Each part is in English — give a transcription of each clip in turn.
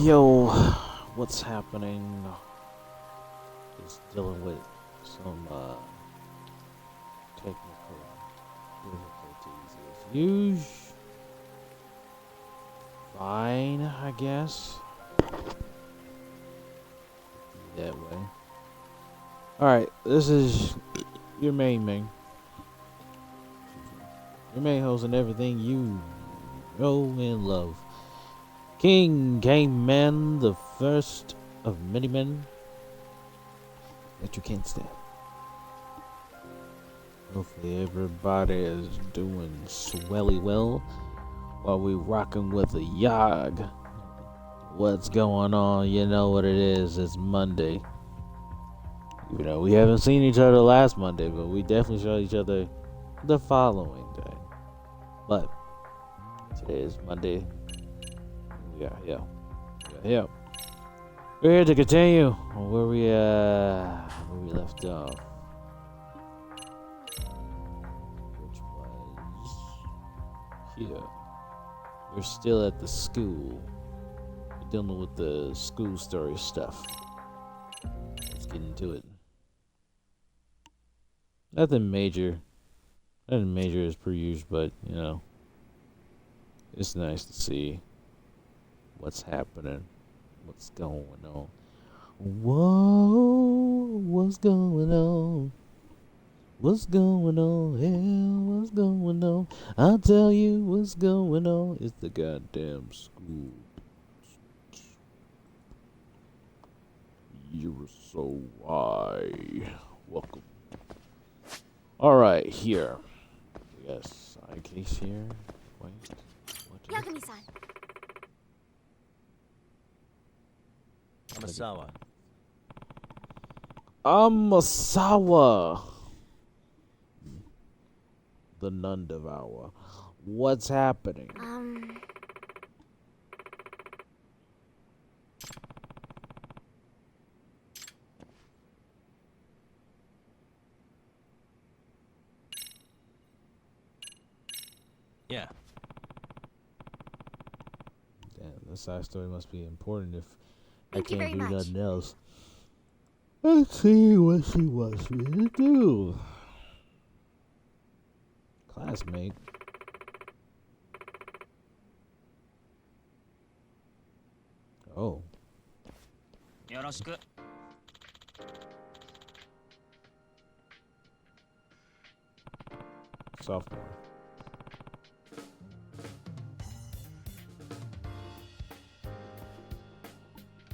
Yo, what's happening? Just dealing with some technical difficulties as usual. Fine, I guess. That way. Alright, this is your main. Your main host and everything you know and love. Kman, the first of many men that you can't stand. Hopefully everybody is doing swelly well while we rocking with a yog. What's going on? You know what it is. It's Monday. You know, we haven't seen each other last Monday, but we definitely saw each other the following day. But today is Monday. Yeah. We're here to continue where we left off, which was here. We're still at the school. We're dealing with the school story stuff. Let's get into it. Nothing major as per usual, but you know, it's nice to see what's happening, what's going on. Whoa, what's going on? What's going on? Hell, what's going on? I'll tell you what's going on. It's the goddamn school. You're so high. Welcome. Alright, here. We got a side case here. Wait. Yagami-san. Amasawa. The Nun Devour. What's happening? Yeah. Damn, this side story must be important if Thank I you can't do very much. nothing else. Let's see what she wants me to do. Classmate. Oh. Yoroshiku. Sophomore.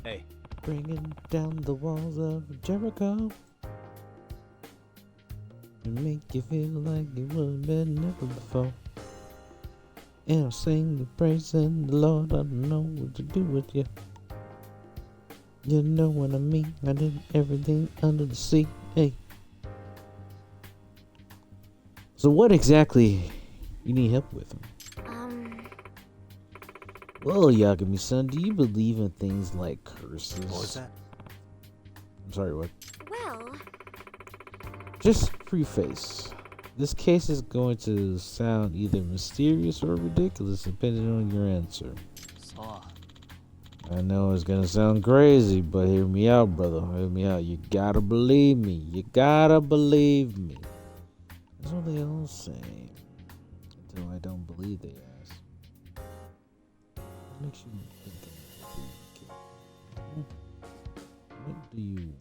Hey. Bringing down the walls of Jericho. And make you feel like you would have been never before. And I'll sing the praise and the Lord, I don't know what to do with you. You know what I mean? I did everything under the sea. Hey. So what exactly you need help with? Well, Yagami-san, do you believe in things like curses? What was that? I'm sorry, what? Well, Just preface. This case is going to sound either mysterious or ridiculous depending on your answer. So, I know it's gonna sound crazy, but hear me out, brother. Hear me out. You gotta believe me. You gotta believe me. That's what they all say. Until I don't believe they ask. What makes you think of it, kid? What do you want?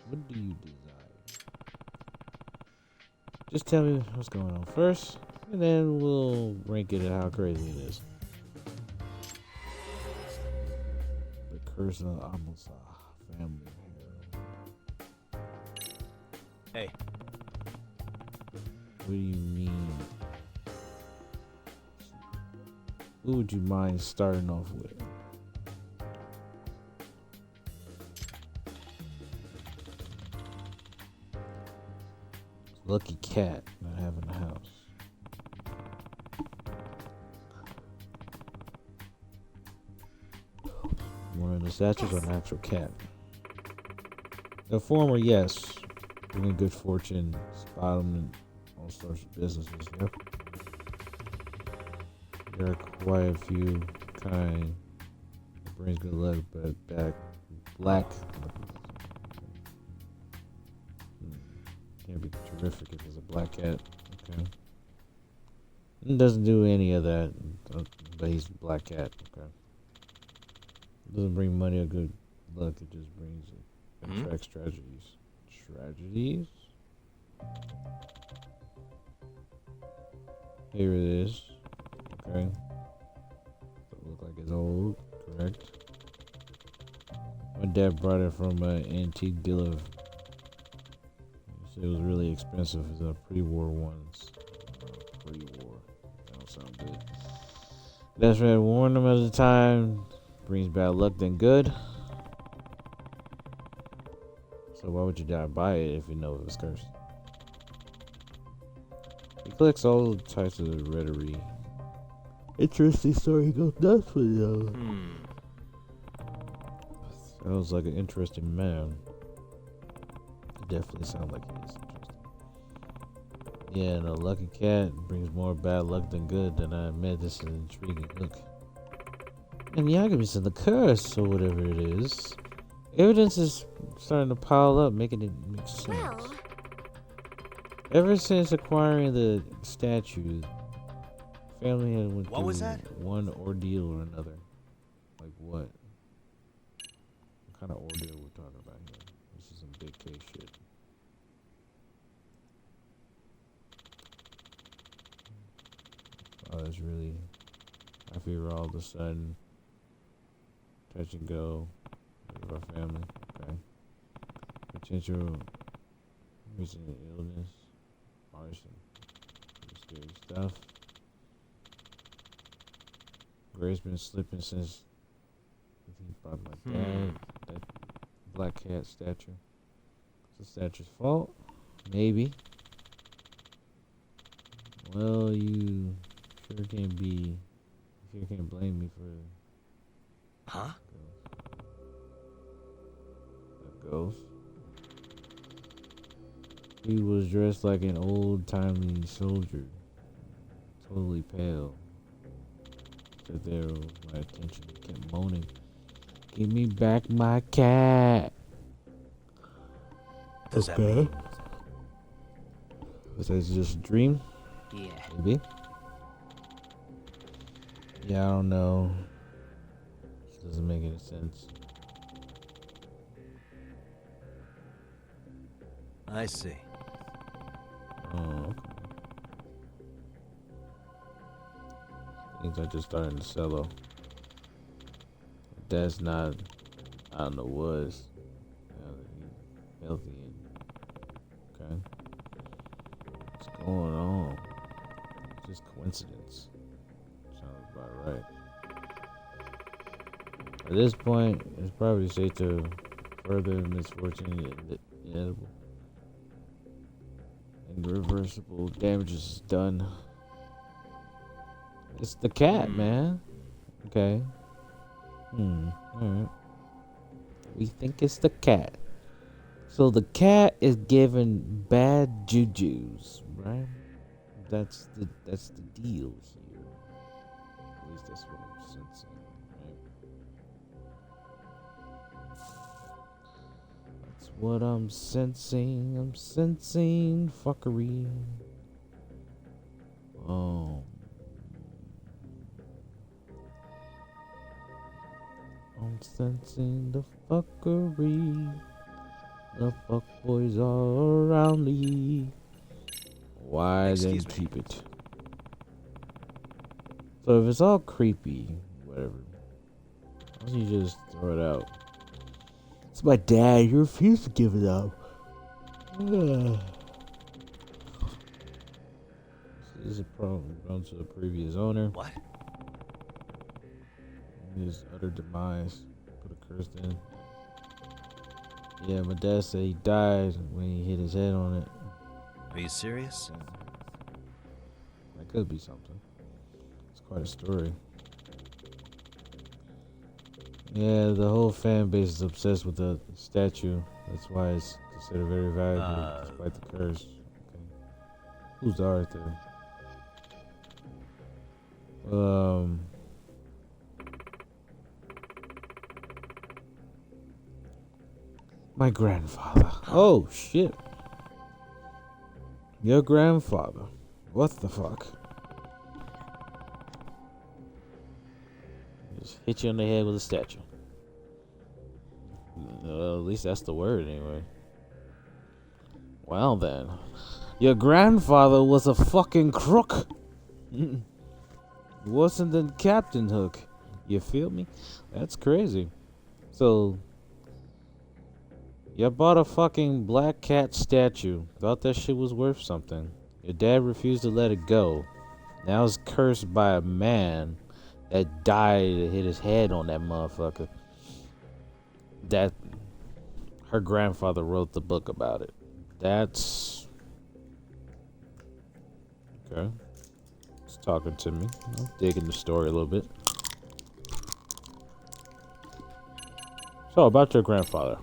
What do you desire? Just tell me what's going on first, and then we'll rank it at how crazy it is. The curse of Amasawa family hero. hey. What do you mean? What would you mind starting off with? Lucky cat not having a house. One of the statues or an actual cat? The former, yes. Bringing good fortune, spot them in all sorts of businesses. Yep. There are quite a few kind brings good luck, but black. Can't be terrific if it's a black cat. Okay. It doesn't do any of that, but he's a black cat. Okay. It doesn't bring money or good luck. It just brings attracts tragedies. Tragedies? Here it is. Okay. Doesn't look like it's old. Correct. My dad brought it from an antique dealer. He said it was really expensive. It's a pre-war ones. Pre-war. That don't sound good. That's right. Warned him at the time. Brings bad luck than good. So why would you die buy it if you know it was cursed? He collects all types of rhetoric. Interesting story. He goes nuts with it. Sounds like an interesting man. He definitely sounds like he is interesting. Yeah, and a lucky cat brings more bad luck than good. And I admit this is intriguing. Look. And Yagami's in the curse, or whatever it is. Evidence is starting to pile up, making it make sense. Well, Ever since acquiring the statue, family had went What was through that? one ordeal or another. Like what? What kind of ordeal we're talking about here? This is some big case shit. Oh, that's really. I feel all of a sudden. Touch and go with our family. Okay. Potential recent illness. Arson. Pretty scary stuff. Gray's been slipping since he bought my dad that black cat statue. It's the statue's fault? Maybe. Well, you sure can't blame me for Huh? that ghost. He was dressed like an old-timey soldier. Totally pale. Stood there with my attention. Kept moaning. Give me back my cat. Does that mean? Was that just a dream? Yeah. Maybe. Yeah, I don't know. This doesn't make any sense. I see. Oh, okay. Things are just starting to settle. That's not, I don't know, was healthy and okay. What's going on? It's just coincidence. Sounds about right. At this point, it's probably safe to further misfortune inevitable. And irreversible damage is done. It's the cat, man. Okay. Alright. We think it's the cat. So the cat is given bad jujus, right? That's the deal here. At least that's what I'm sensing, right? That's what I'm sensing. I'm sensing fuckery. Oh. I'm sensing the fuckery. The fuckboys are around me. Why then Excuse me. keep it? So if it's all creepy, whatever, why don't you just throw it out? It's my dad. You refuse to give it up. This is a problem done to the previous owner. What? His utter demise. Put a curse in. Yeah, my dad said he died when he hit his head on it. Are you serious? That could be something. It's quite a story. Yeah, the whole fan base is obsessed with the statue. That's why it's considered very valuable, despite the curse. Okay. Who's Arthur? My grandfather. Oh, shit. Your grandfather. What the fuck? Just hit you on the head with a statue. Well, at least that's the word anyway. Well then. Your grandfather was a fucking crook. Wasn't the Captain Hook. You feel me? That's crazy. So, you bought a fucking black cat statue. Thought that shit was worth something. Your dad refused to let it go. Now it's cursed by a man that died and hit his head on that motherfucker. That her grandfather wrote the book about it. That's okay. It's talking to me. I'm digging the story a little bit. So about your grandfather.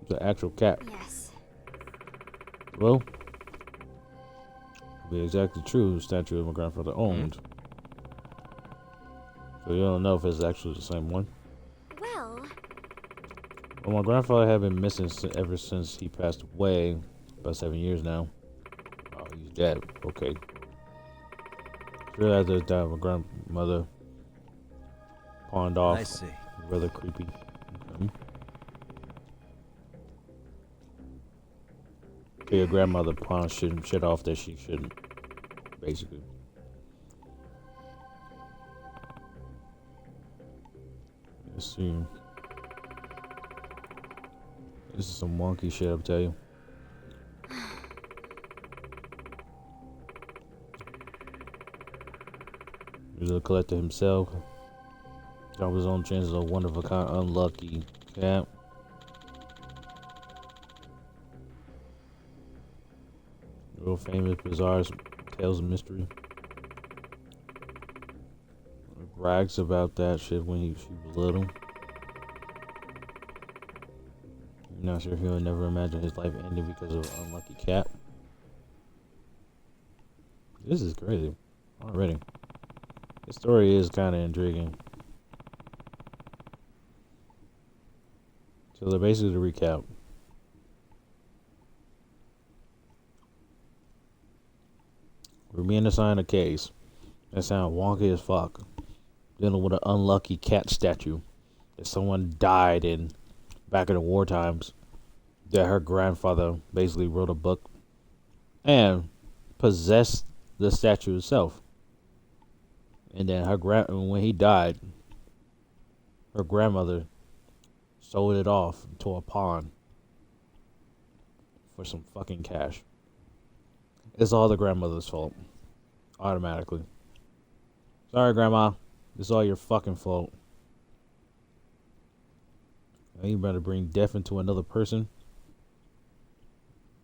The actual cat. Yes. Well, to be exactly true, the statue of my grandfather owned. So you don't know if it's actually the same one. Well, My grandfather had been missing ever since he passed away. About 7 years now. Oh, he's dead. Okay. Realized that my grandmother pawned off. I see. Rather creepy. Okay. So your grandmother pawned shit off that she shouldn't. Basically. Let's see. This is some wonky shit, I'll tell you. He was a collector himself. Got his own chances of one of a kind unlucky cat. Real famous, bizarre tales of mystery. Brags about that shit when she was little. I'm not sure if he would never imagine his life ending because of an unlucky cat. This is crazy already. The story is kind of intriguing. So basically to recap. We're being assigned a case. That sounds wonky as fuck. Dealing with an unlucky cat statue that someone died in back in the war times. That her grandfather basically wrote a book and possessed the statue itself. And then when he died, her grandmother sold it off to a pawn for some fucking cash. It's all the grandmother's fault. Automatically. Sorry, Grandma. It's all your fucking fault. Now you better bring death into another person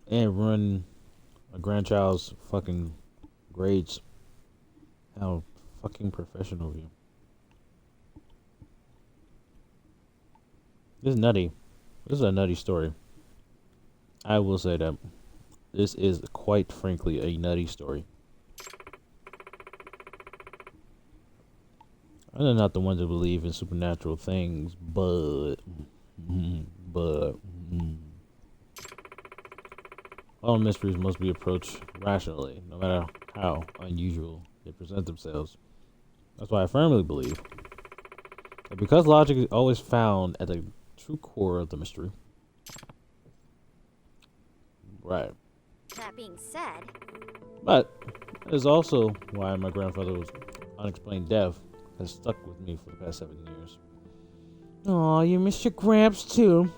and ruin a grandchild's fucking grades. How fucking professional of you. This is nutty. This is a nutty story. I will say that. This is quite frankly a nutty story. I'm not the one to believe in supernatural things, but all mysteries must be approached rationally, no matter how unusual they present themselves. That's why I firmly believe that because logic is always found at the true core of the mystery. Right. that being said, But that is also why my grandfather's unexplained death has stuck with me for the past 7 years. Aw, you miss your gramps too.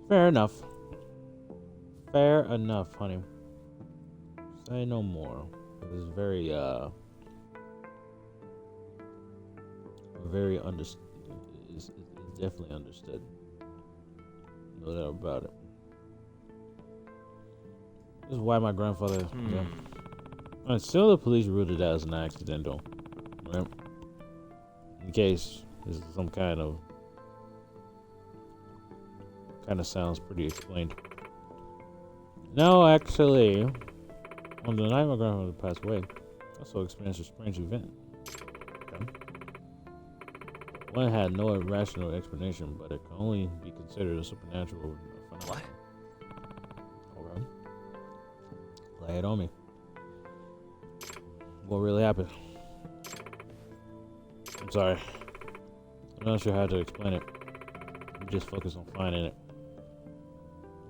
Fair enough. Fair enough, honey. Say no more. It is very understood. It's definitely understood. No doubt about it. This is why my grandfather. Yeah. Until the police ruled it out as an accidental, right? In case this is some kind of sounds pretty explained. No, actually, on the night my grandfather passed away, I also experienced a strange event. Okay. One had no rational explanation, but it can only be considered a supernatural phenomenon. What? Okay. Lay it on me. What really happened? I'm sorry. I'm not sure how to explain it. I'm just focused on finding it.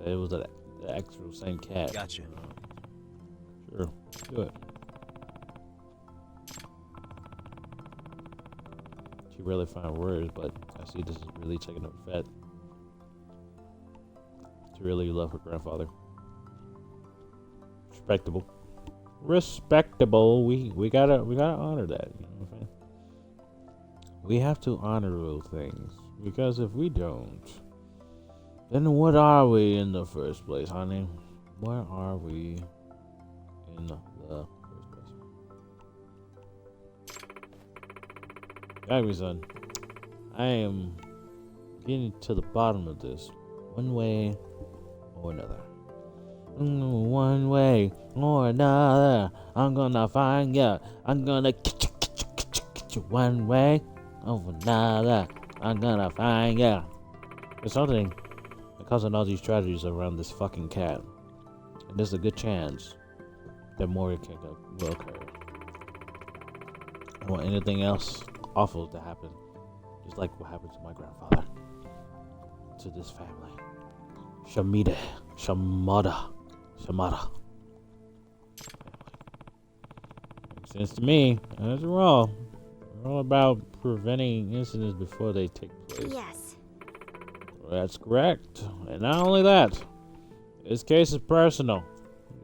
It was the actual same cat. Gotcha. Sure. Do it. She really find words, but I see this is really taking up fat. She really love her grandfather. Respectable. Respectable. We gotta honor that. You know what I'm saying? We have to honor those things, because if we don't, then what are we in the first place, honey? What are we in the first place? Anyway, son, I am getting to the bottom of this, one way or another. One way or another, I'm gonna find ya. I'm gonna get you one way or another. I'm gonna find ya. There's something causing all these tragedies around this fucking cat, and there's a good chance that more will occur. I want anything else awful to happen, just like what happened to my grandfather, to this family. Shamada. Makes sense to me. After all, we're all about preventing incidents before they take place. Yes. That's correct. And not only that, this case is personal.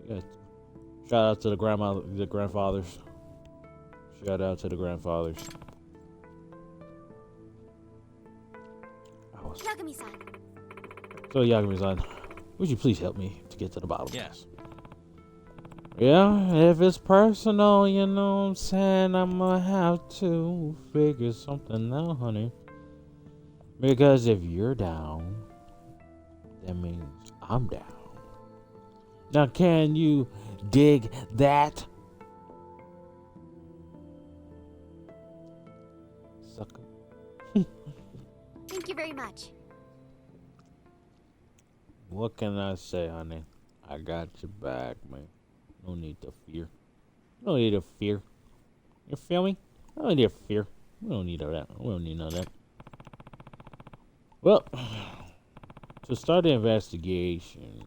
Yeah. Shout out to the grandfathers. Shout out to the grandfathers. Yagami-san. So Yagami-san, would you please help me to get to the bottom of Yes. this? Yeah, if it's personal, you know what I'm saying, I'm gonna have to figure something out, honey. Because if you're down, that means I'm down. Now, can you dig that? Sucker. Thank you very much. What can I say, honey? I got your back, man. No need to fear. No need to fear. You feel me? No need to fear. We don't need all that. We don't need none of that. Well, to start the investigation,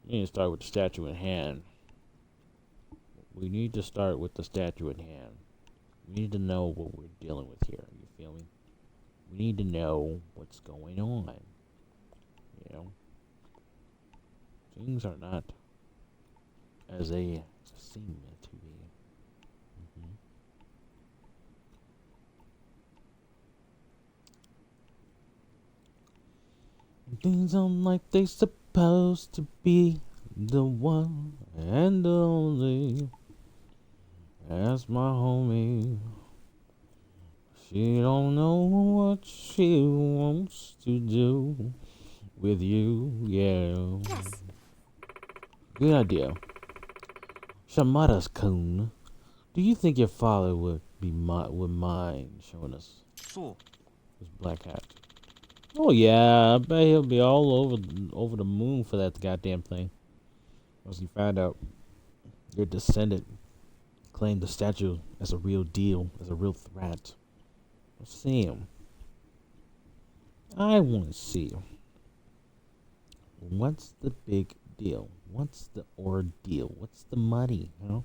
we need to start with the statue in hand. We need to start with the statue in hand. We need to know what we're dealing with here. You feel me? We need to know what's going on. You know? Things are not as they seem to be. Things aren't like they supposed to be. The one and the only. That's my homie. She don't know what she wants to do with you, yeah. Yes. Good idea. Shamada-kun, do you think your father would mind showing us So, his black hat? Oh yeah, I bet he'll be all over the moon for that goddamn thing. Once he find out your descendant claimed the statue as a real deal, as a real threat. Let's see him. I want to see him. What's the big deal? What's the ordeal? What's the money, you know?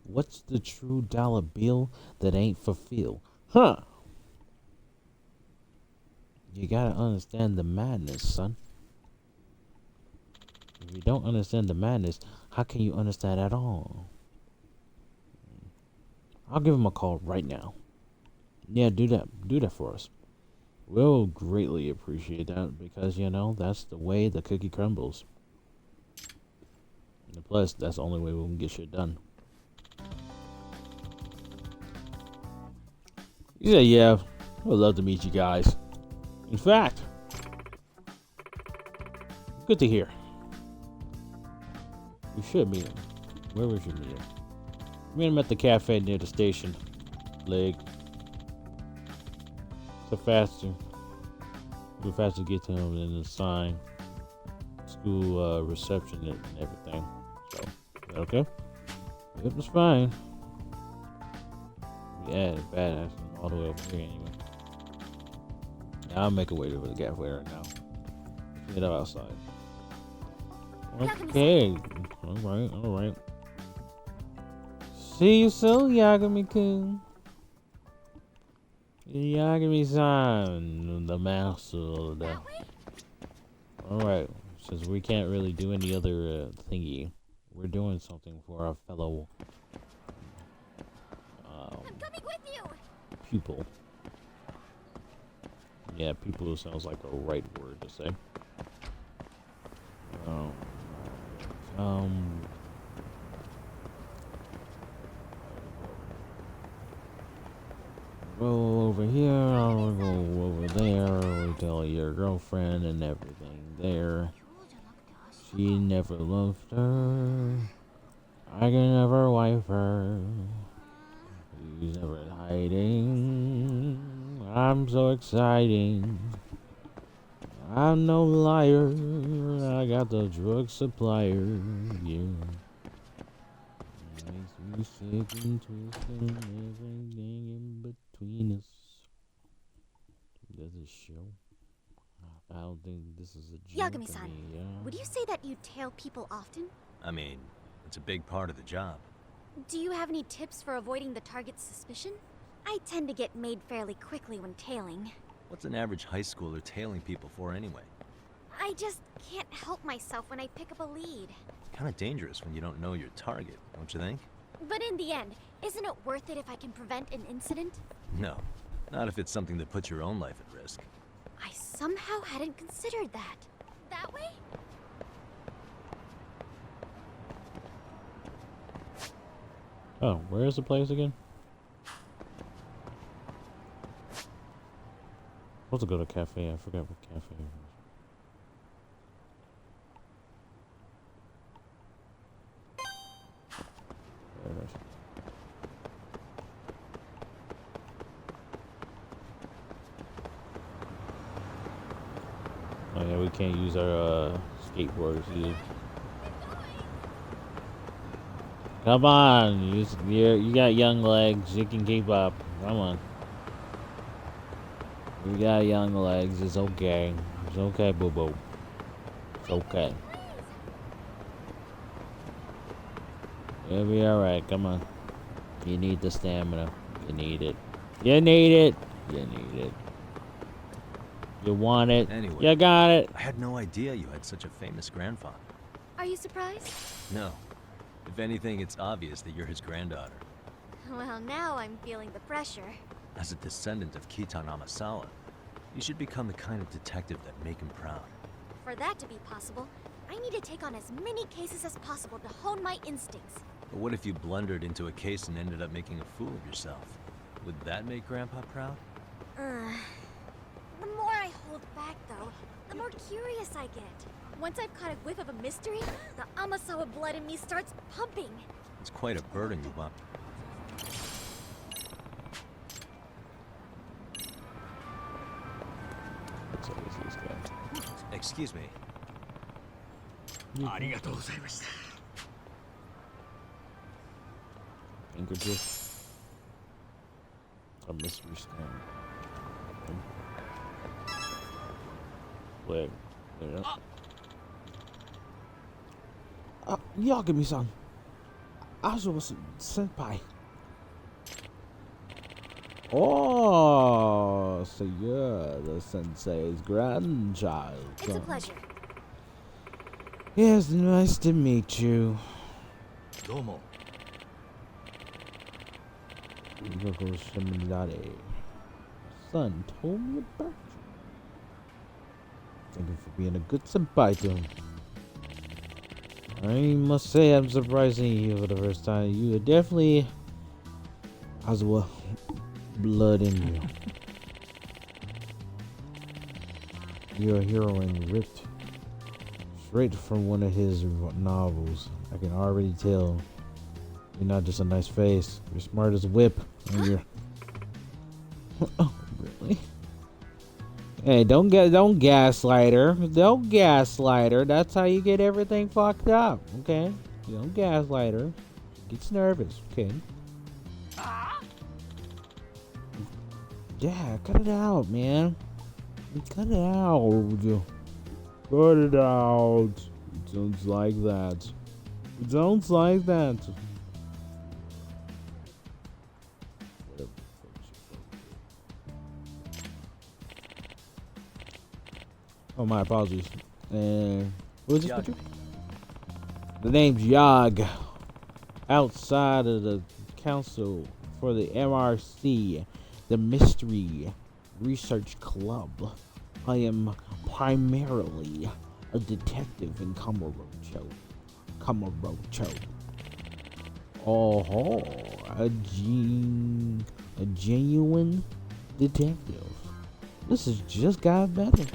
What's the true dollar bill that ain't fulfilled? Huh? You gotta understand the madness, son. If you don't understand the madness, how can you understand at all? I'll give him a call right now. Yeah, do that. Do that for us. We'll greatly appreciate that because, you know, that's the way the cookie crumbles. And plus, that's the only way we can get shit done. Yeah, I would love to meet you guys. In fact, good to hear. We should meet him. Where we should meet him? Meet him at the cafe near the station. leg. So faster. The faster to get to him than the sign. School reception and everything. So, okay. It was fine. Yeah, badass all the way over here anyway. Now I'll make a way to the cafe right now. Get up outside. Okay. Alright. See you soon, Yagami-kun. Yagami-san, the master of the... Alright, since we can't really do any other thingy, we're doing something for our fellow I'm coming with you. pupil. Yeah, pupil sounds like a right word to say. Go over here, I'll go over there, we tell your girlfriend and everything there. She never loved her. I can never wife her. She's never hiding. I'm so exciting. I'm no liar. I got the drug supplier. Yeah. Makes me sick and twisted. Everything in between us. Does it show? I don't think this is a joke. Yagami-san, would you say that you tail people often? I mean, it's a big part of the job. Do you have any tips for avoiding the target's suspicion? I tend to get made fairly quickly when tailing. What's an average high schooler tailing people for anyway? I just can't help myself when I pick up a lead. Kind of dangerous when you don't know your target, don't you think? But in the end, isn't it worth it if I can prevent an incident? No, not if it's something that puts your own life at risk. I somehow hadn't considered that. That way? Oh, where is the place again? Supposed to go to a cafe. I forgot what cafe it was. There it is. Oh yeah, we can't use our skateboards either. Come on, you got young legs. You can keep up. Come on. You got young legs. It's okay. It's okay, boo boo. It's okay. You'll be alright. Come on. You need the stamina. You need it. You need it. You need it. You want it. Anyway, You got it. I had no idea you had such a famous grandfather. Are you surprised? No. If anything, it's obvious that you're his granddaughter. Well, now I'm feeling the pressure. As a descendant of Amasawa, you should become the kind of detective that make him proud. For that to be possible, I need to take on as many cases as possible to hone my instincts. But what if you blundered into a case and ended up making a fool of yourself? Would that make Grandpa proud? The more I hold back, though, the more curious I get. Once I've caught a whiff of a mystery, the Amasawa blood in me starts pumping. It's quite a burden you up. Let's always this guy. Excuse me. Handkerchief. A mystery stamp. Wait. There. Yagami-san. Senpai. Oh, so you're the sensei's grandchild. It's a pleasure. Yes, nice to meet you. Domo. Son told me about you. Thank you for being a good senpai to him. I must say I'm surprised seeing you for the first time. You are definitely Azawa blood in you. You're a heroine ripped straight from one of his novels. I can already tell. You're not just a nice face. You're smart as a whip. And you're Oh, really? Hey, don't gaslight her. Don't gaslight her. That's how you get everything fucked up. Okay? Don't gaslight her. She gets nervous. Okay? Yeah, cut it out, man. Cut it out. Cut it out. It sounds like that. It sounds like that. Oh, my apologies. And what is this picture? The name's Yog. Outside of the council for the MRC, the Mystery Research Club. I am primarily a detective in Kamarocho. Oh, a genuine detective. This has just got better.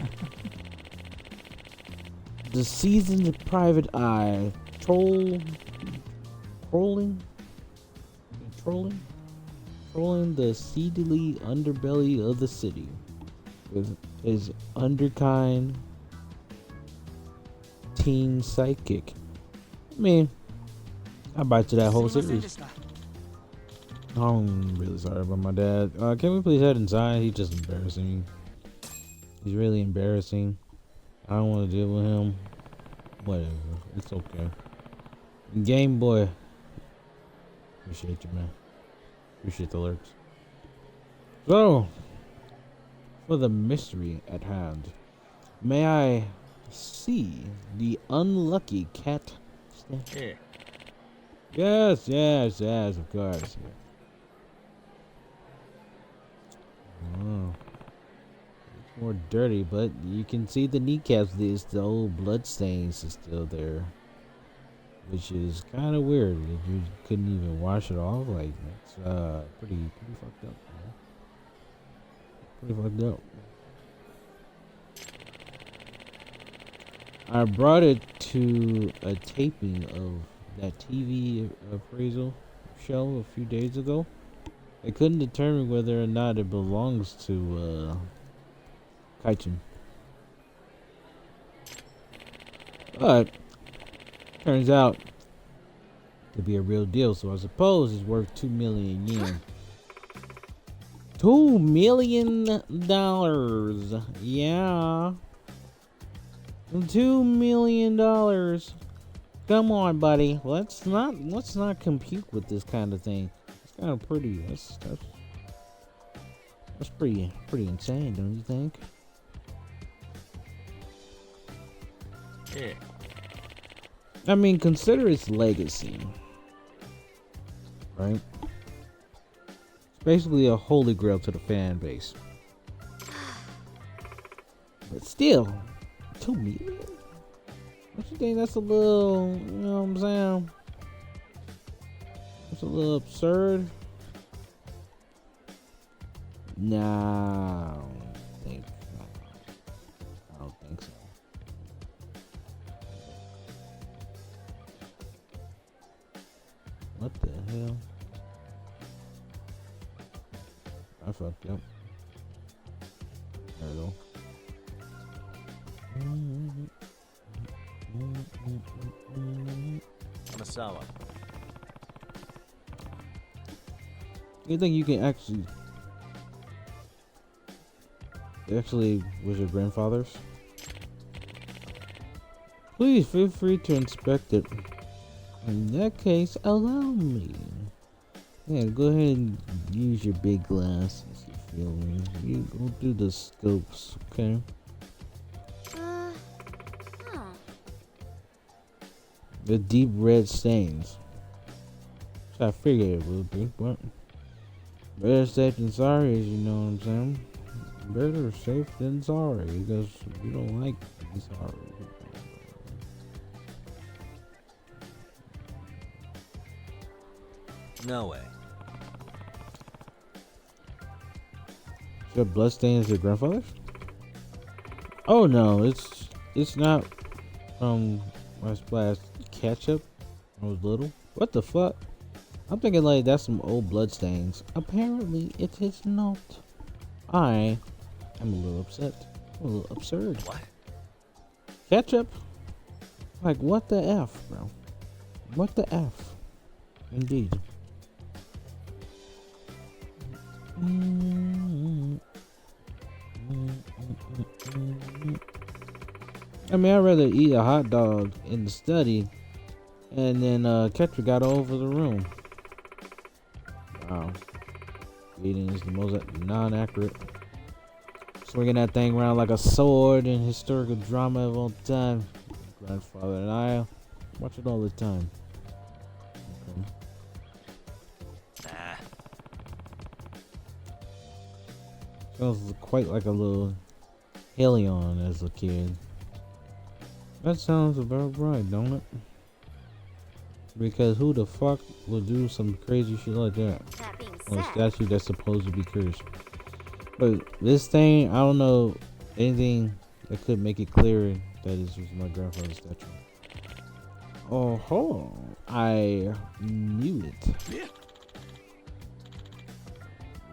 The seasoned private eye trolling the seedly underbelly of the city with his underkind teen sidekick. I mean, I bite to that whole series. I'm really sorry about my dad. Can we please head inside? He's just embarrassing. He's really embarrassing. I don't want to deal with him. Whatever. It's okay. Game Boy. Appreciate you, man. Appreciate the alerts. So, for the mystery at hand, may I see the unlucky cat statue? Yes, of course. Oh. It's more dirty, but you can see the kneecaps. The old blood stains is still there, which is kind of weird. You couldn't even wash it off. Like, it's pretty fucked up. Pretty fucked up. I brought it to a taping of that TV appraisal show a few days ago. I couldn't determine whether or not it belongs to Kaichin. But turns out to be a real deal, so I suppose it's worth 2 million yen. $2 million. Yeah. $2 million. Come on, buddy. Let's not compute with this kind of thing. It's kind of pretty. That's pretty insane, don't you think? Yeah. I mean, consider its legacy, right? It's basically a holy grail to the fan base. But still, 2 million? Don't you think that's a little, you know what I'm saying? It's a little absurd. Nah, I don't think so. What the hell? I fucked up. There we go. Amasawa. You think you can actually was your grandfather's? Please feel free to inspect it. In that case, allow me. Yeah, go ahead and use your big glasses. You feel me? You go through the scopes, okay? The deep red stains. So I figured it would be, but better safe than sorry, as you know what I'm saying. Better safe than sorry, because you don't like to be sorry. No way. Your blood stains your grandfather's? Oh no, it's not from my splash ketchup when I was little. What the fuck? I'm thinking like that's some old blood stains. Apparently it is not. I am a little upset. A little absurd. What? Ketchup? Like, what the F, bro? What the F? Indeed. I mean, I'd rather eat a hot dog in the study and then ketchup got all over the room. Wow. Eating is the most non-accurate. Swinging that thing around like a sword in historical drama of all time. Grandfather and I watch it all the time. Okay. Nah. Sounds quite like a little Helion as a kid. That sounds about right, don't it? Because who the fuck would do some crazy shit like that? That being On a said, statue that's supposed to be cursed. But this thing, I don't know anything that could make it clearer that this was my grandfather's statue. Oh ho! I knew it.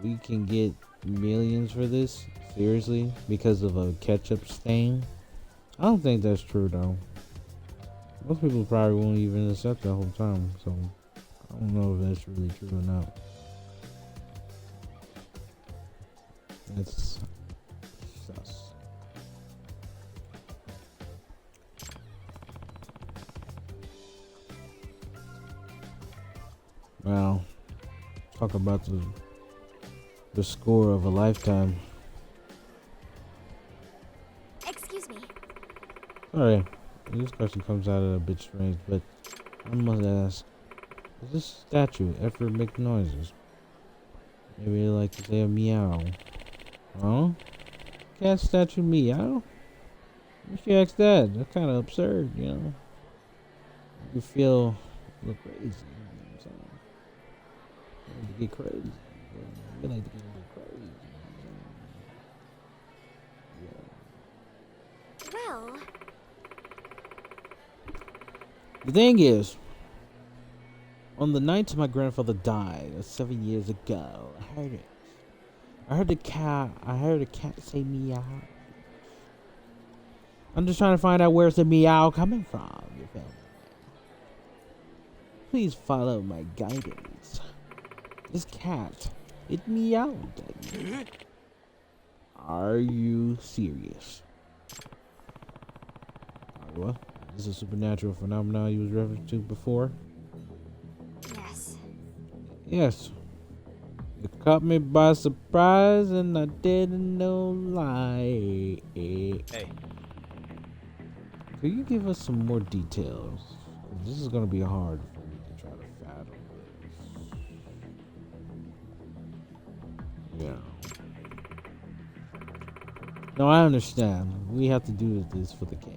We can get millions for this? Seriously? Because of a ketchup stain? I don't think that's true though. Most people probably won't even accept that whole time, so I don't know if that's really true or not. That's sus. Well, talk about the score of a lifetime. excuse me. Sorry, this question comes out a bit strange, but I must ask: does this statue ever make noises? Maybe they like to say a meow. Huh? Cat statue meow? You should ask that. That's kind of absurd, you know. You feel a little crazy. You know what I'm saying? You like to get crazy. You like to get a little crazy. You know what I'm saying? Yeah. Well, The thing is, on the night my grandfather died 7 years ago, I heard it. I heard a cat say meow. I'm just trying to find out where's the meow coming from, you feel me? Please follow my guidance. This cat, it meowed at me. Are you serious? What? Is this a supernatural phenomenon you was referring to before? yes. Yes. It caught me by surprise and I didn't know lie. Hey. Could you give us some more details? This is gonna be hard for me to try to fathom this. Yeah. No, I understand. We have to do this for the case.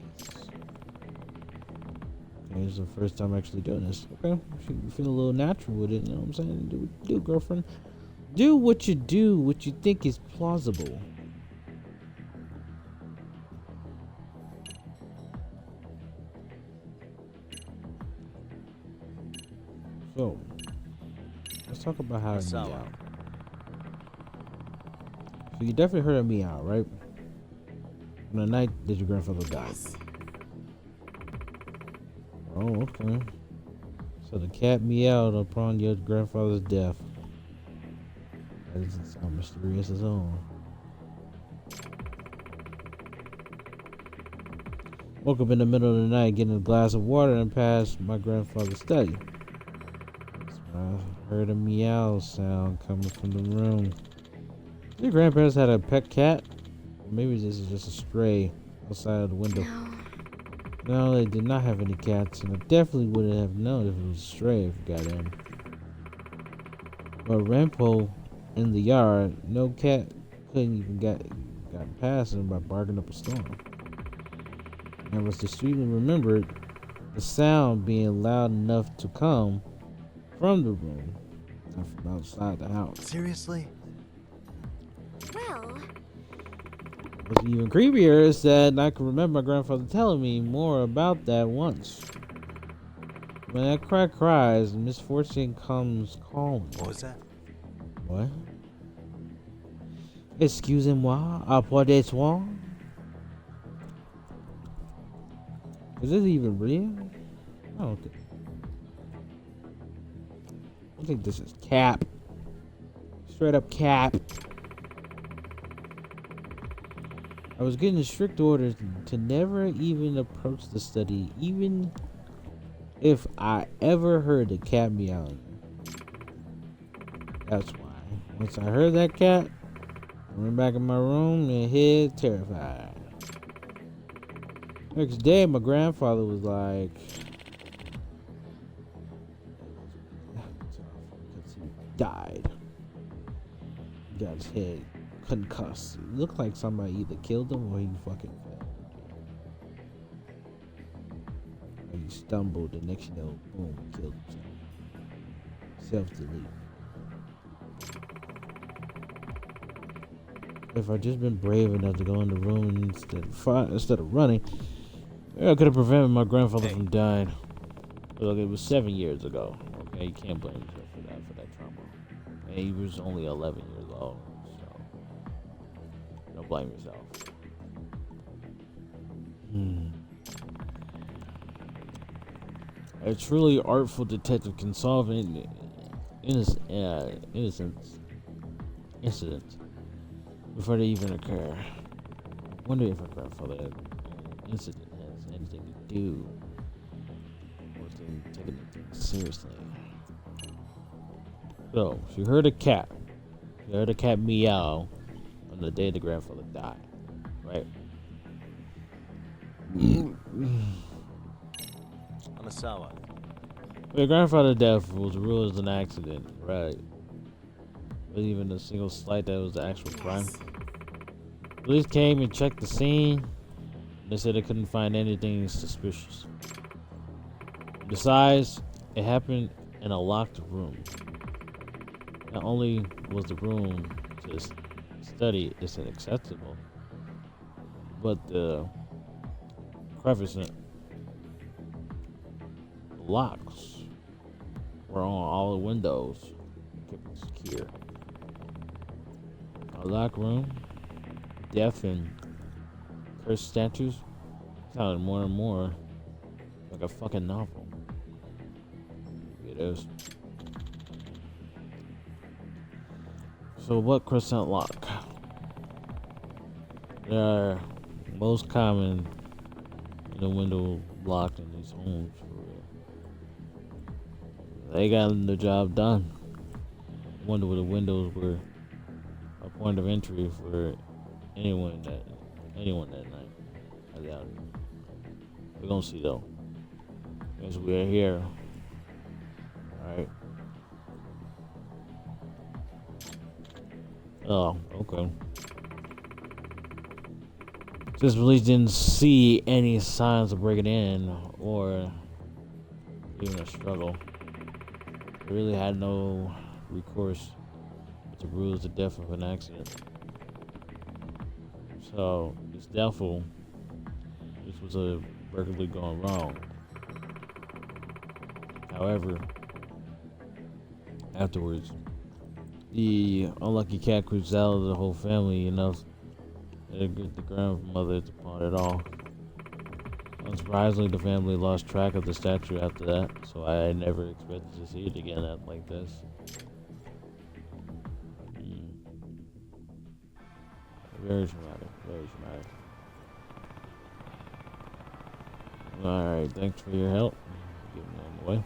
Okay, this is the first time actually doing this. Okay, you feel a little natural with it, you know what I'm saying? Do what you do, girlfriend. Do what you think is plausible. So, let's talk about how it Amasawa. meow. So you definitely heard a meow, right? On the night that your grandfather died. Yes. Oh, okay. So the cat meowed upon your grandfather's death. That doesn't sound mysterious at all. Woke up in the middle of the night getting a glass of water and passed my grandfather's study. That's when I heard a meow sound coming from the room. Your grandparents had a pet cat? Or maybe this is just a stray outside of the window. No. No, they did not have any cats, and I definitely wouldn't have known if it was a stray if it got in. But Rampo in the yard, no cat couldn't even got past him by barking up a storm. And was distinctly remembered the sound being loud enough to come from the room, not from outside the house. Seriously? Well, What's even creepier is that I can remember my grandfather telling me more about that once. When that cat cries, misfortune comes calling. What was that? What? Excusez-moi, apportez soin. Is this even real? I don't think. I think this is cap. Straight up cap. I was getting strict orders to never even approach the study, even if I ever heard a cat meowing. That's why. Once I heard that cat, I went back in my room and hid terrified. Next day, my grandfather was like, because he died. Got his head concussed. It looked like somebody either killed him or he fucking fell. And he stumbled, the next you know, boom, killed himself. Self-delete. If I'd just been brave enough to go in the room instead of running, I could have prevented my grandfather from dying. But look, it was 7 years ago. Okay, you can't blame yourself for that trauma. And he was only 11 years old, so don't blame yourself. A truly artful detective can solve an incidents before they even occur. I wonder if my grandfather's incident has anything to do with him taking things seriously. So, she heard a cat. She heard a cat meow on the day the grandfather died, right? Amasawa. The grandfather's death was ruled as an accident, right? Wasn't even a single slight that was the actual crime. Police came and checked the scene. They said they couldn't find anything suspicious. Besides, it happened in a locked room. Not only was the room to study is inaccessible, but the crevice in the locks were on all the windows, kept it secure. A locked room, death and cursed statues sounded more and more like a fucking novel. It is. So what crescent lock? They are most common in the window locked in these homes for real. They got the job done. I wonder where the windows were a point of entry for anyone that night. I doubt it. We're gonna see though. As we are here. Alright. Oh, okay. Since police didn't see any signs of breaking in or even a struggle, they really had no recourse to rule the death of an accident. So it's doubtful this was a burglary gone wrong. However, afterwards, the unlucky cat creeps out of the whole family enough to get the grandmother to pawn it all. Unsurprisingly, the family lost track of the statue after that, so I never expected to see it again like this. Very traumatic, very traumatic. Alright, thanks for your help. Get me on the way.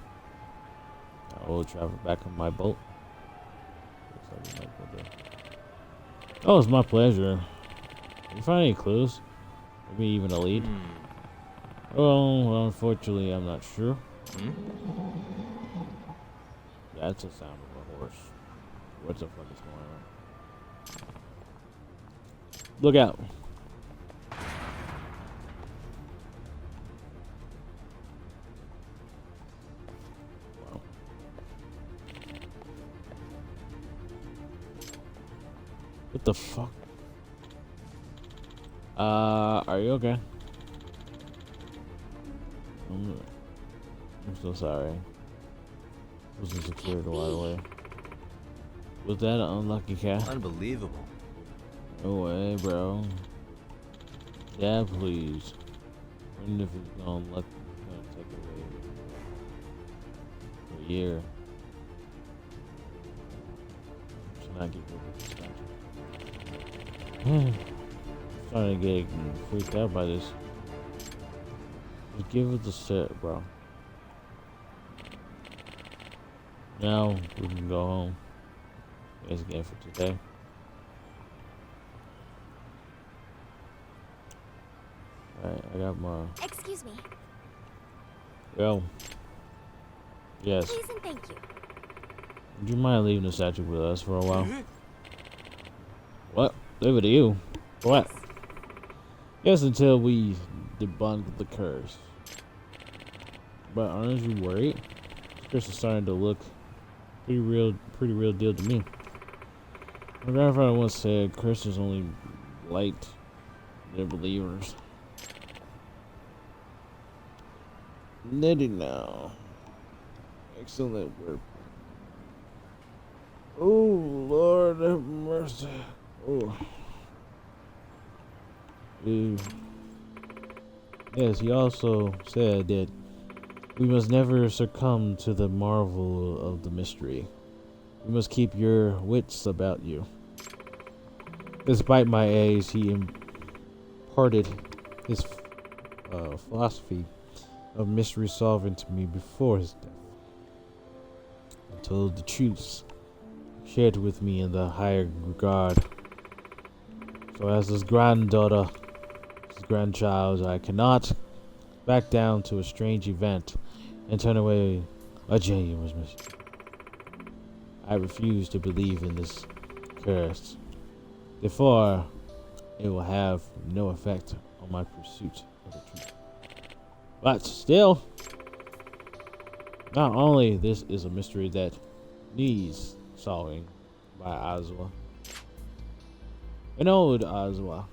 I will travel back on my boat. Oh, it's my pleasure. Did you find any clues? Maybe even a lead? Well, unfortunately, I'm not sure. That's the sound of a horse. What the fuck is going on? Look out. Wow. What the fuck? Are you okay? I'm so sorry. Wasn't secured right away. Was that an unlucky cat? Unbelievable. No way, bro. Yeah, please. Even if it's gonna take away for a year. Should not get rid of this statue. I'm starting to get freaked out by this. Just give it the set, bro. Now we can go home. That's again for today. Alright, I got my. Excuse me. Well. Yes. Please and thank you. Would you mind leaving the statue with us for a while? What? Leave it to you. What? Yes, until we debunk the curse. But aren't you worried? This curse is starting to look pretty real deal to me. My grandfather once said curses only light their believers. Nitty now. Excellent work. Oh, Lord have mercy. Oh. Yes, he also said that we must never succumb to the marvel of the mystery. You must keep your wits about you. Despite my age, he imparted his philosophy of mystery solving to me before his death. He told the truths shared with me in the higher regard. So as his granddaughter, his grandchild, I cannot back down to a strange event and turn away a genuine mystery. I refuse to believe in this curse. Therefore, it will have no effect on my pursuit of the truth. But still, not only this is a mystery that needs solving by Amasawa, an old Amasawa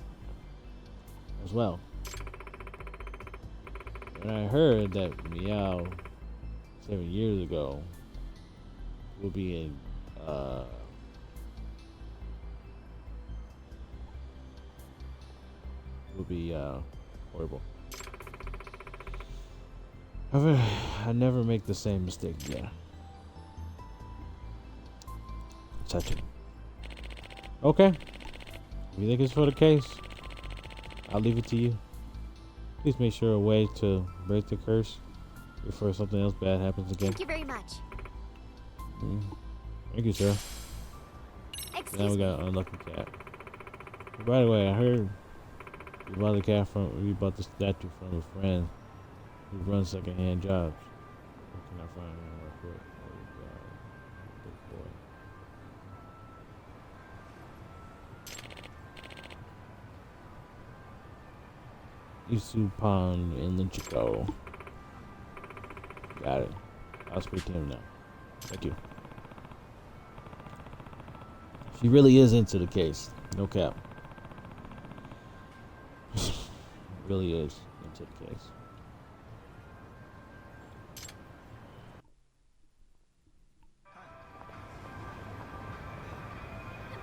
as well. When I heard that Meow 7 years ago will be in horrible. I never make the same mistake again. Touching. Okay. If you think it's for the case, I'll leave it to you. Please make sure a way to break the curse before something else bad happens again. Thank you very much. Thank you, sir. Excuse Now we got an unlucky cat. By the way, I heard you bought the statue from a friend who runs secondhand jobs. Where can I find him? Isu Pond in Lynchico. Got it. I'll speak to him now. Thank you. She really is into the case. No cap. Really is into the case.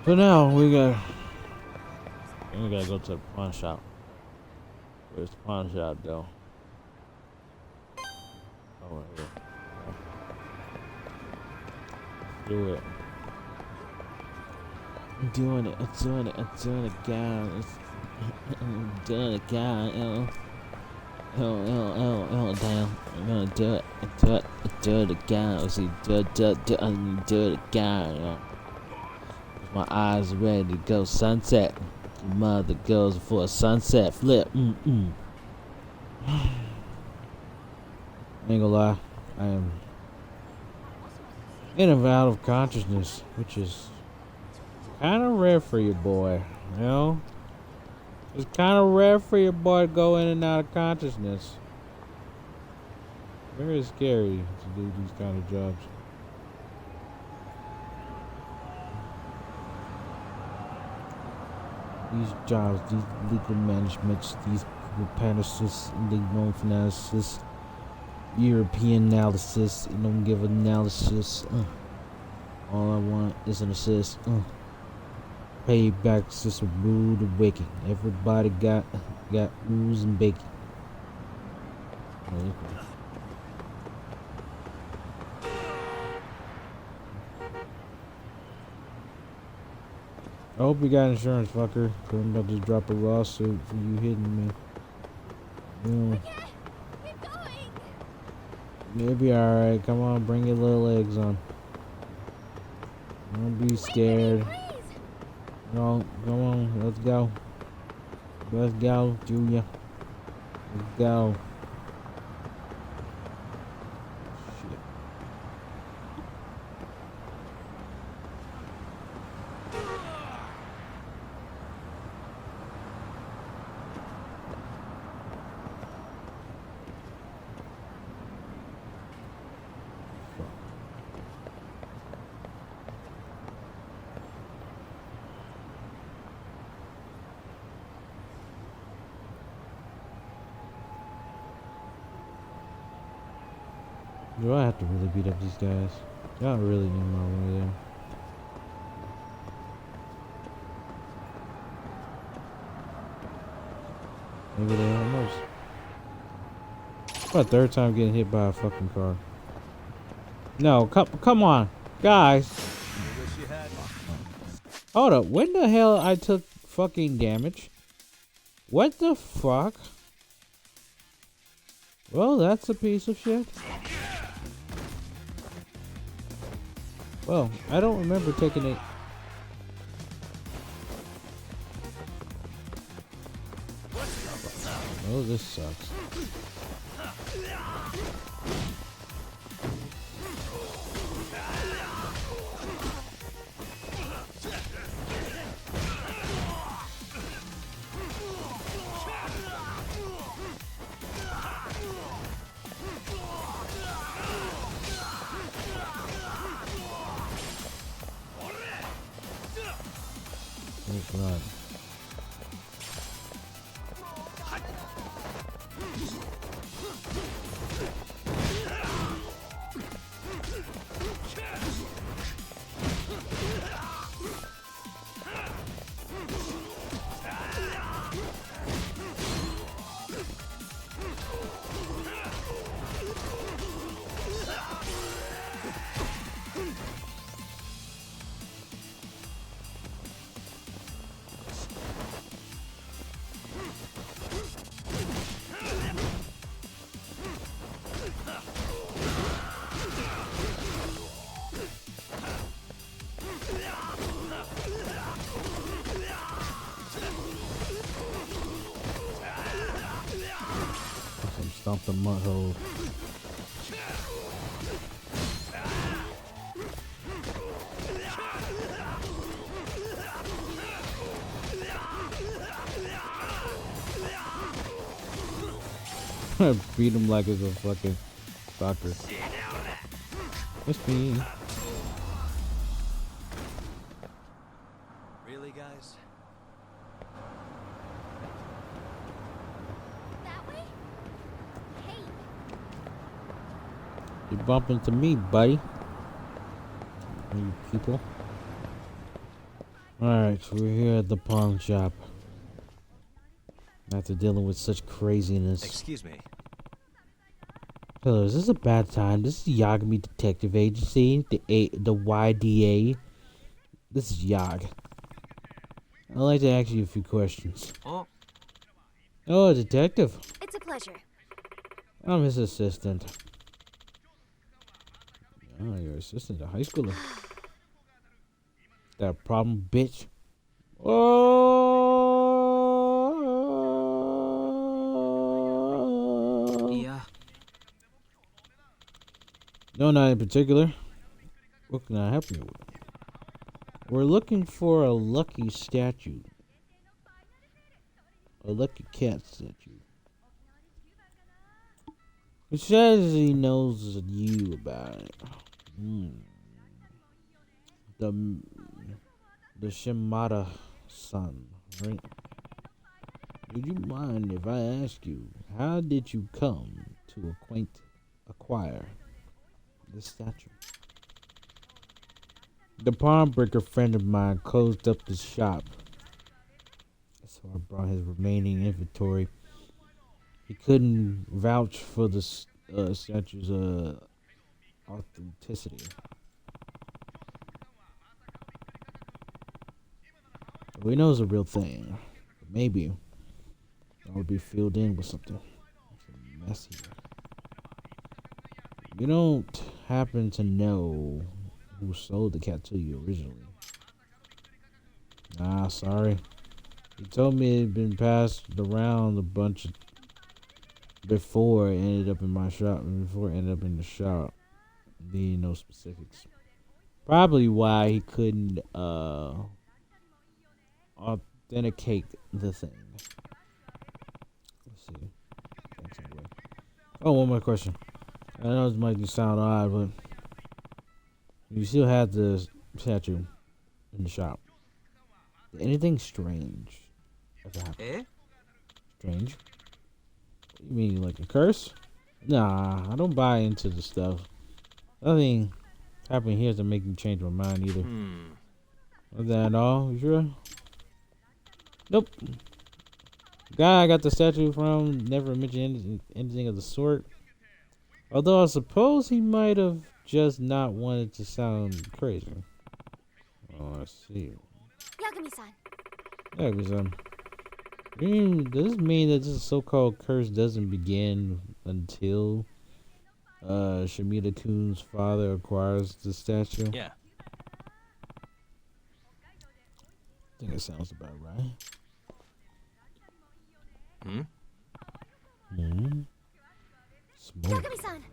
So now we gotta go to the pawn shop. Where's the pawn shop though? Oh, right here. Do it. I'm doing it guys. I'm doing it guys. Damn. I'm gonna do it again. Do it again. My eyes ready to go sunset. Mother goes for a sunset flip. I ain't gonna lie, I am in and out of consciousness, which is kind of rare for your boy, you know? It's kind of rare for your boy to go in and out of consciousness. Very scary to do these kind of jobs. These jobs, these legal managements, these panasis, legal analysis, European analysis, you don't give analysis. All I want is an assist. Payback's just a rude awakening. Everybody got rules and bacon. Okay. I hope you got insurance, fucker. 'Cause I'm about to drop a lawsuit for you hitting me. Yeah. Keep going! You'll be alright. Come on, bring your little legs on. Don't be scared. Please! No, come on, let's go. Let's go, Julia. Let's go. Shit. Do I have to really beat up these guys? Y'all really need my way there. Maybe they almost. It's my third time getting hit by a fucking car. No, come on, guys. Hold up, when the hell I took fucking damage? What the fuck? Well, that's a piece of shit. Well, I don't remember taking it. Oh, this sucks. Oh, God. Stomp the mud hole. Beat him like it's a fucking soccer. It's me. Really, guys? That way? Hey, You bump into me, buddy. You people. Alright, so we're here at the pawn shop. After dealing with such craziness. Excuse me. Hello, is this a bad time? This is Yagami Detective Agency, the YDA. This is Yag. I'd like to ask you a few questions. Oh, Oh, detective. it's a pleasure. I'm his assistant. Oh, your assistant, a high schooler. That a problem, bitch? Oh. Yeah. No, not in particular. What can I help you with? We're looking for a lucky statue. A lucky cat statue. He says he knows you about it. The Shimada-san, right? Would you mind if I ask you, how did you come to acquire this statue? The pawnbroker friend of mine closed up the shop, so I brought his remaining inventory. He couldn't vouch for the statue's authenticity. We know it's a real thing. But maybe it would be filled in with something messy. You don't happen to know who sold the cat to you originally? Nah, sorry. He told me it had been passed around a bunch before it ended up in my shop. Before it ended up in the shop. Need no specifics. Probably why he couldn't authenticate the thing. Let's see. Thanks anyway. Oh, one more question. I know this might sound odd, but you still have the statue in the shop. Did anything strange ever happen? Eh? Strange? You mean like a curse? Nah, I don't buy into the stuff. Nothing happened here to make me change my mind either. Not that at all? You sure? Nope. The guy I got the statue from never mentioned anything of the sort. Although I suppose he might have just not wanted to sound crazy. Oh, I see. Yagami-san. Yagami-san. Does this mean that this so-called curse doesn't begin until Shimida-kun's father acquires the statue? Yeah. I think it sounds about right. Smoke. Yagami-san.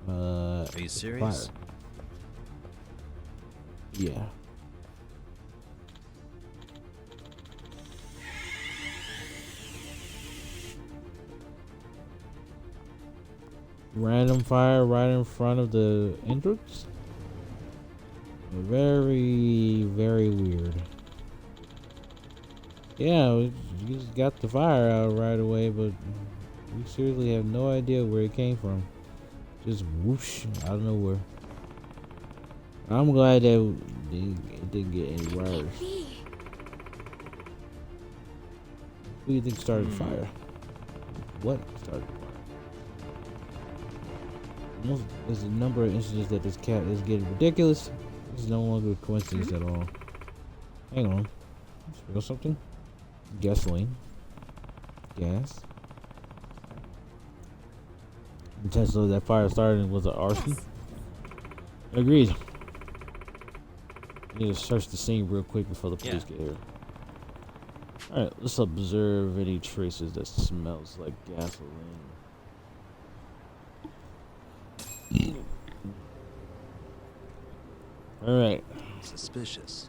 Are you serious? Fire. Yeah. Random fire right in front of the entrance? Very, very weird. Yeah, we just got the fire out right away, but we seriously have no idea where it came from. Just whoosh out of nowhere. I'm glad that it didn't get any worse. Who do you think started the fire? What started the fire? There's a number of instances that this cat is getting ridiculous. This is no longer a coincidence at all. Hang on. Spill something? Gasoline. Gas. Potentially that fire started with an arson. Yes. Agreed. Need to search the scene real quick before the police get here. Alright, let's observe any traces that smells like gasoline. Alright. Suspicious.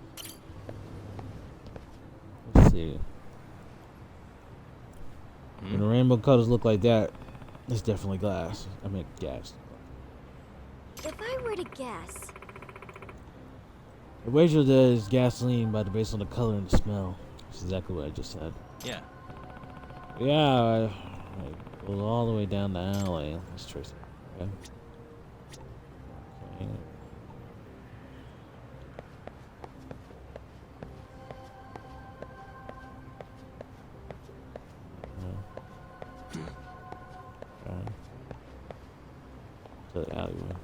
Let's see. When the rainbow colors look like that, it's definitely glass. I mean gas. If I were to guess, The wager there is gasoline based on the color and the smell. That's exactly what I just said. Yeah. Yeah, I go all the way down the alley. Let's trace it. Okay. Okay. Okay. To the alleyway.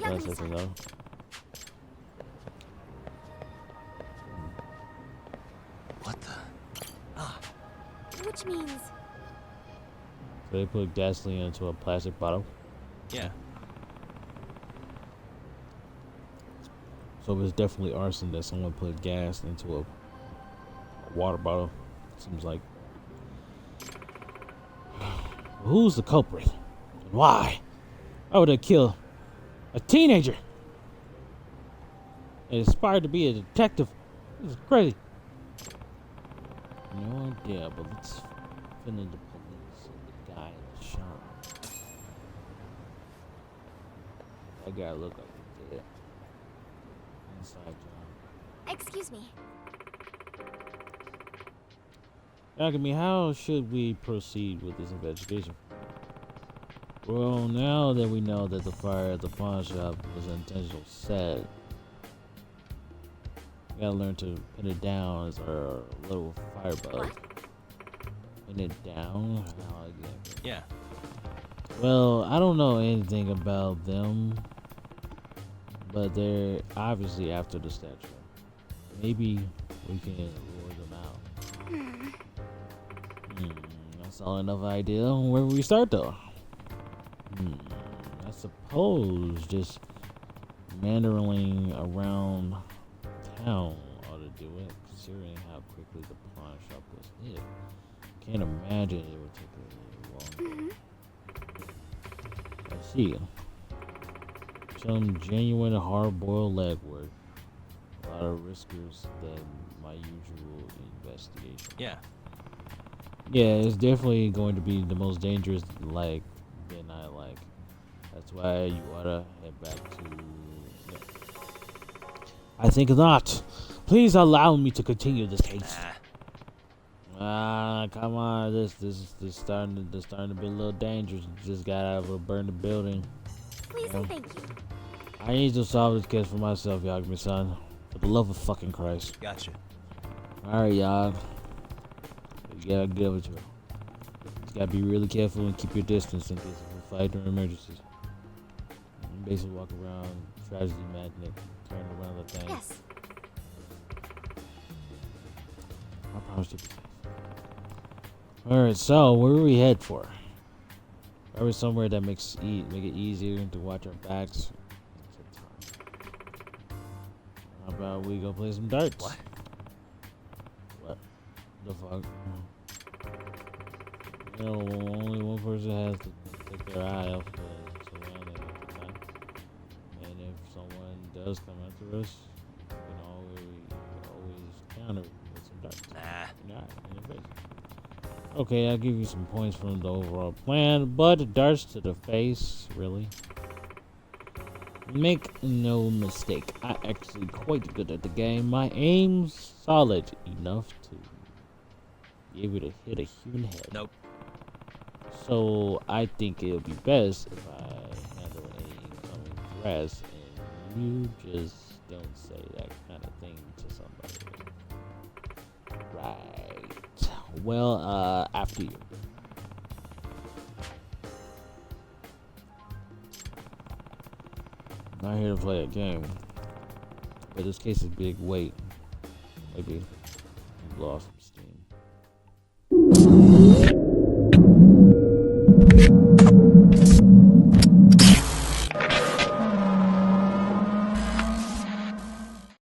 That's it, though. What the? which means So they put gasoline into a plastic bottle. Yeah. So it's definitely arson that someone put gas into a water bottle. Seems like. Who's the culprit? And why? Why would they kill a teenager? And aspired to be a detective. This is crazy. No idea, but let's fill in the police and the guy in the shop. That guy looked like he did. Inside job. excuse me. Alchemy, how should we proceed with this investigation? Well, now that we know that the fire at the pawn shop was an intentional set, we gotta learn to pin it down as our little firebug. Pin it down? How exactly? Yeah. Well, I don't know anything about them, but they're obviously after the statue. Maybe we can lure them out. That's all enough idea. Where do we start though? I suppose just meandering around town ought to do it, considering how quickly the pawn shop was hit. Can't imagine it would take really long. Let's see. Some genuine hard-boiled legwork. A lot of riskers than my usual investigation. Yeah. Yeah, it's definitely going to be the most dangerous than I like. That's why you oughta head back to. Yeah. I think not. Please allow me to continue this case. Come on. This is starting to be a little dangerous. Just got out of a burned building. Please and thank you. I need to solve this case for myself, Yagami-san. For the love of fucking Christ. Gotcha. Alright, Yag. You gotta give it to her. You gotta be really careful and keep your distance in case of a fight or emergencies. And basically walk around, tragedy magnet, turn around the thing. Yes. I promise to be safe. Alright, so where do we head for? Probably somewhere that make it easier to watch our backs. How about we go play some darts? What? What the fuck? You know, only one person has to take their eye off the surrounding at the time. And if someone does come after us, we can always counter with some darts. Nah. Not in your face. Okay, I'll give you some points from the overall plan, but darts to the face, really? Make no mistake, I'm actually quite good at the game. My aim's solid enough to be able to hit a human head. Nope. So I think it'll be best if I handle any incoming threats and you just don't say that kind of thing to somebody. Right. Well, after you. Not here to play a game, but this case is big weight. Maybe blow off some steam.